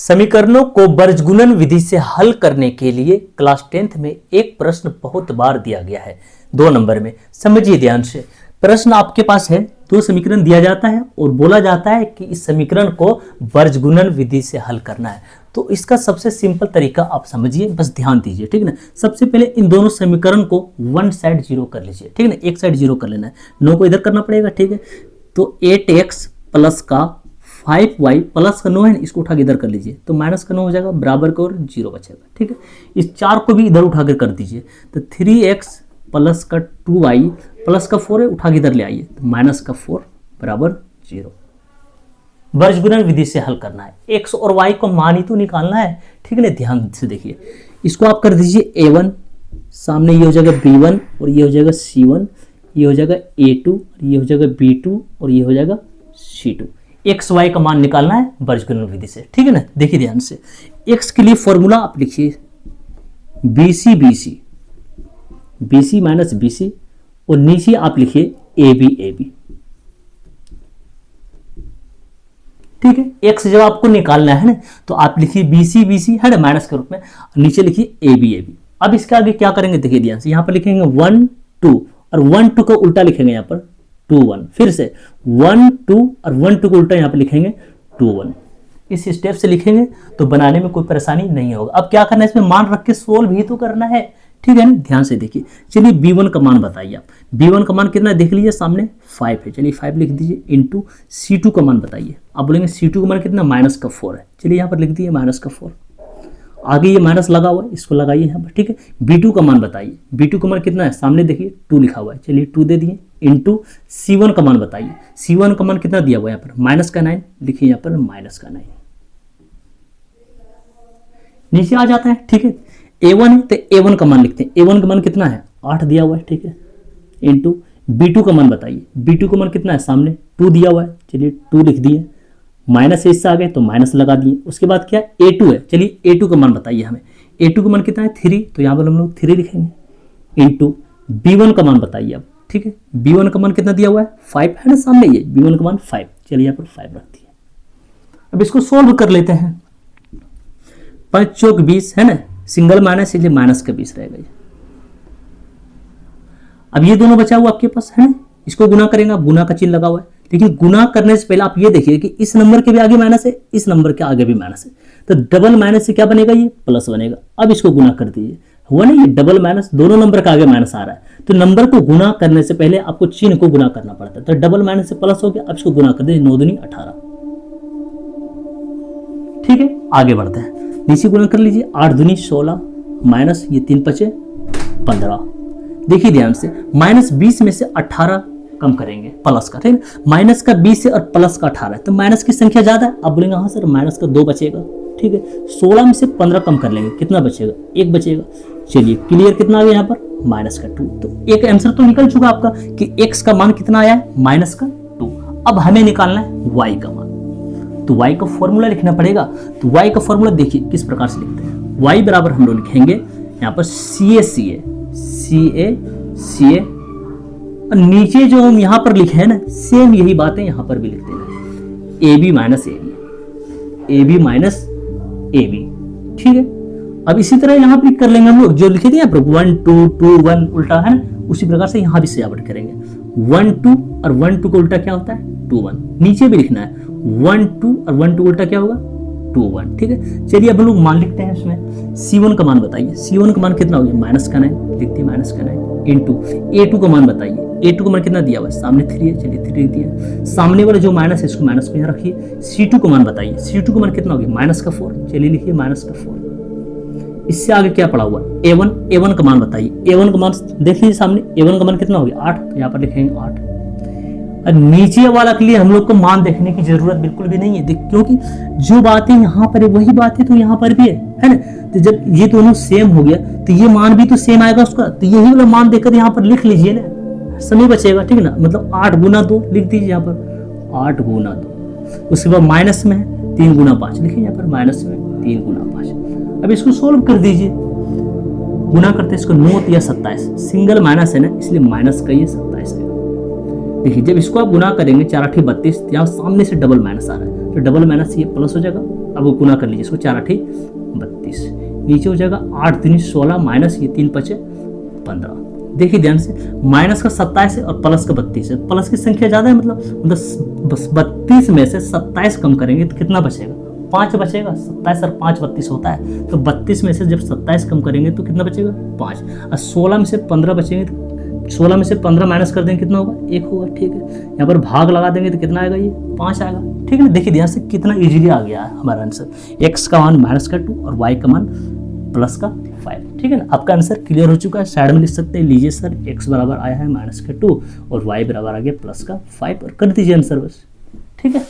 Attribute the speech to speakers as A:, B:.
A: समीकरणों को बीजगुणन विधि से हल करने के लिए क्लास 10th में एक प्रश्न बहुत बार दिया गया है 2 नंबर में। समझिए ध्यान से, प्रश्न आपके पास है, 2 समीकरण दिया जाता है और बोला जाता है कि इस समीकरण को बीजगुणन विधि से हल करना है। तो इसका सबसे सिंपल तरीका आप समझिए, बस ध्यान दीजिए, ठीक है ना। सबसे पहले इन दोनों समीकरण को वन साइड जीरो कर लीजिए, ठीक है ना, एक साइड जीरो कर लेना है, 9 को इधर करना पड़ेगा, ठीक है। तो 8x प्लस का 5y प्लस का 9 है, इसको उठा के इधर कर लीजिए, तो माइनस का 9 हो जाएगा, बराबर का और 0 बचेगा, ठीक है। इस 4 को भी इधर उठा कर दीजिए, तो 3x प्लस का 2y प्लस का 4 है, उठा के इधर ले आइए, तो माइनस का 4 बराबर 0। बीजगुणन विधि से हल करना है, x और y को मान ही तो निकालना है, ठीक है ना। ध्यान से देखिए, इसको आप कर दीजिए a1, सामने ये हो जाएगा b1 और ये हो जाएगा c1, ये हो जाएगा a2, ये हो जाएगा b2 और ये हो जाएगा c2। एक्स वाई का मान निकालना है बीजगुणन विधि से, ठीक है ना। देखिए ध्यान से, एक्स के लिए फॉर्मूला आप लिखिए BC माइनस BC और नीचे आप लिखिए AB, ठीक है। एक्स जब आपको निकालना है ना, तो आप लिखिए BC है ना, माइनस के रूप में, नीचे लिखिए AB। अब इसके आगे क्या करेंगे, देखिए ध्यान से, यहां पर लिखेंगे 1 2 और 1 2 का उल्टा लिखेंगे यहाँ पर 2 1, फिर से 1 2 और 1 2 को उल्टा यहाँ पे लिखेंगे 2 1। इस स्टेप से लिखेंगे तो बनाने में कोई परेशानी नहीं होगा। अब क्या करना है, इसमें मान रख के सोल्व भी तो करना है, ठीक है ना। ध्यान से देखिए, चलिए b1 का मान बताइए आप, b1 का मान कितना देख लीजिए, सामने 5 है, चलिए 5 लिख दीजिए, इंटू c2 का मान बताइए। आप बोलेंगे c2 का मान कितना, माइनस का 4 है, चलिए यहाँ पर लिख दीजिए माइनस का 4, आगे ये माइनस लगा हुआ है, इसको लगाइए यहाँ पर, ठीक है। b2 का मान बताइए, b2 का मान कितना है, सामने देखिए 2 लिखा हुआ है, चलिए 2 दे दिए, इंटू c1 का मान बताइए, c1 का मान कितना दिया हुआ है यहाँ पर, माइनस का 9, लिखिए यहाँ पर माइनस का 9, नीचे आ जाता है, ठीक है। a1 है तो a1 का मान लिखते हैं, a1 का मान कितना है, 8 दिया हुआ है, ठीक है, इंटू b2 का मान बताइए, b2 का मान कितना है, सामने 2 दिया हुआ है, चलिए 2 लिख दिए, माइनस इससे आ गए तो माइनस लगा दिए। उसके बाद क्या, a2 है, चलिए a2 का मान बताइए हमें, a2 का मान कितना है 3, तो यहाँ पर हम लोग 3 लिखेंगे, इंटू b1 का मान बताइए अब, ठीक है। b1 का मान कितना दिया हुआ है, 5 है ना, सामने ये b1 का मान 5, चलिए यहाँ पर 5 रख दिए। अब इसको सोल्व कर लेते हैं, 5 चौक 20 है ना, सिंगल माइनस इसलिए माइनस का 20 रहेगा ये। अब ये दोनों बचा हुआ आपके पास है ना, इसको गुना करेंगे, आप गुना का चिन्ह लगा हुआ है, लेकिन गुना करने से पहले आप ये देखिए कि इस नंबर के भी आगे माइनस है, इस नंबर के आगे भी माइनस है, तो डबल माइनस से क्या बनेगा, ये प्लस बनेगा। अब इसको गुना कर दीजिए, हुआ ना, ये डबल माइनस, दोनों नंबर के आगे माइनस आ रहा है, तो नंबर को गुना करने से पहले आपको चिन्ह को गुना करना पड़ता है, तो डबल माइनस से प्लस हो गया। अब इसको गुना कर दीजिए, 9 दूनी 18, ठीक है। आगे बढ़ते हैं, नीचे गुना कर लीजिए, 8 दूनी 16 माइनस ये 3 5 15। देखिए ध्यान से, माइनस 20 में से 18 कम करेंगे प्लस का, ठीक है। माइनस का 20 है और प्लस का 18 है, तो माइनस की संख्या ज्यादा है। आप बोलेंगे हाँ सर, माइनस का 2 बचेगा, ठीक है। 16 में से 15 कम कर लेंगे, कितना बचेगा, 1 बचेगा। चलिए क्लियर, कितना आ गया यहाँ पर, माइनस का 2। तो एक आंसर तो निकल चुका आपका कि x का मान कितना आया है, माइनस का 2। अब हमें निकालना है y का मान, तो y का फॉर्मूला लिखना पड़ेगा। तो y का फॉर्मूला देखिए किस प्रकार से लिखते हैं, y बराबर हम लोग लिखेंगे यहाँ पर CA और नीचे जो हम यहाँ पर लिखे हैं ना, सेम यही बातें यहाँ पर भी लिखते हैं, AB माइनस AB, ठीक है। अब इसी तरह यहाँ पर कर लेंगे हम लोग, जो लिखे थे यहाँ पर 1 2 2 1 उल्टा है ना, उसी प्रकार से यहाँ भी सजावट करेंगे। 1 2 और 1 2 का उल्टा क्या होता है, 2 1। नीचे भी लिखना है 1 2 और 1 2 उल्टा क्या होगा, 2 1, ठीक है। चलिए अब हम लोग मान लिखते हैं इसमें, C1 का मान बताइए, C1 का मान कितना हो गया, माइनस का 9, लिखते हैं माइनस का 9, इंटू A2 का मान बताइए, A2 का मान कितना दिया हुआ है, सामने 3 है, चलिए 3 लिख दिया, सामने वाला जो माइनस है इसको माइनस को यहाँ रखिए। C2 का मान बताइए, C2 का मान कितना हो गया, माइनस का 4, चलिए लिखिए माइनस का 4। इससे आगे क्या पड़ा हुआ, A1 का मान बताइए, A1 का मान देख लीजिए सामने, A1 का मान कितना हो गया, 8, तो यहाँ पर लिखेंगे 8। और नीचे वाला के लिए हम लोग को मान देखने की जरूरत बिल्कुल भी नहीं है, क्योंकि जो बातें यहाँ पर है वही बातें तो यहाँ पर भी है ना। तो जब ये दोनों सेम हो गया तो ये मान भी तो सेम आएगा उसका, तो यही वाला मान देखकर यहाँ पर लिख लीजिए ना, समय बचेगा, ठीक है ना। मतलब 8 गुना 2 लिख दीजिए यहाँ पर, 8 गुना 2। उसके बाद माइनस में है 3 गुना 5, लिखिए यहाँ पर माइनस में 3 गुना 5। अब इसको सोल्व कर दीजिए, गुना करते इसको 9 या 27, सिंगल माइनस है ना, इसलिए माइनस का ये 27 है। देखिए जब इसको आप गुना करेंगे 4 8 32, यहाँ सामने से डबल माइनस आ रहा है, तो डबल माइनस ये प्लस हो जाएगा, अब वो गुना कर लीजिए इसको, 4 8 32, नीचे हो जाएगा 8 3 16 माइनस ये 3 5 15। देखिए ध्यान से, माइनस का 27 है और प्लस का 32 है, प्लस की संख्या ज्यादा है, मतलब बस 32 में से 27 कम करेंगे तो कितना बचेगा, 5 बचेगा। 27 और 5 32 होता है, तो 32 में से जब 27 कम करेंगे तो कितना बचेगा, 5। और 16 में से 15 बचेंगे, तो 16 में से 15 माइनस कर देंगे कितना होगा, 1 होगा। ठीक है, यहाँ पर भाग लगा देंगे तो कितना आएगा, ये 5 आएगा। ठीक है ना, देखिए ध्यान से कितना इजीली आ गया है हमारा आंसर। x का मान माइनस का 2 और y का मान प्लस का 5। ठीक है ना, आपका आंसर क्लियर हो चुका है। साइड में लिख सकते हैं, लीजिए सर x बराबर आया है माइनस का 2 और y बराबर आ गया प्लस का 5 और कर दीजिए आंसर बस। ठीक है।